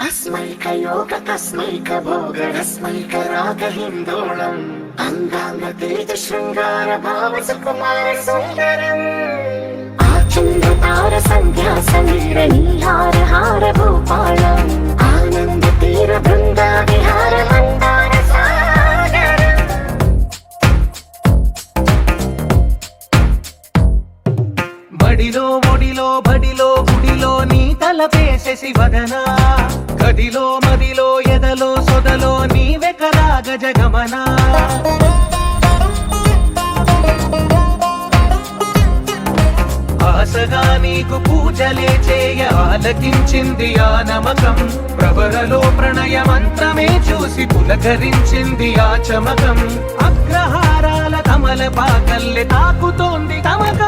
तस्मैकयोग तस्मैक भोग रस्मैक राग हिन्दोळम् अंगांग तेज शृंगार भाव सुकुमार सुंदरम् आचंद तार संध्या समीर नीहार हार भूपालम् आनंद तीर बृंदा विहार मंदार सागरम् బడిలో ఒడిలో బడిలో గుడిలో నీ తలపేసే శివదనా గదిలో మదిలో ఎదలో సొదలో నీవే కదా గజగమనా ఆశగా నీకు పూజలే చేయ ఆలకించింది ఆ నమకం ప్రవరలో ప్రణయ మంత్రమే చూసి పులకరించింది ఆ చమకం అగ్రహారాల కమల పాకల్లె తాకుతోంది తమకం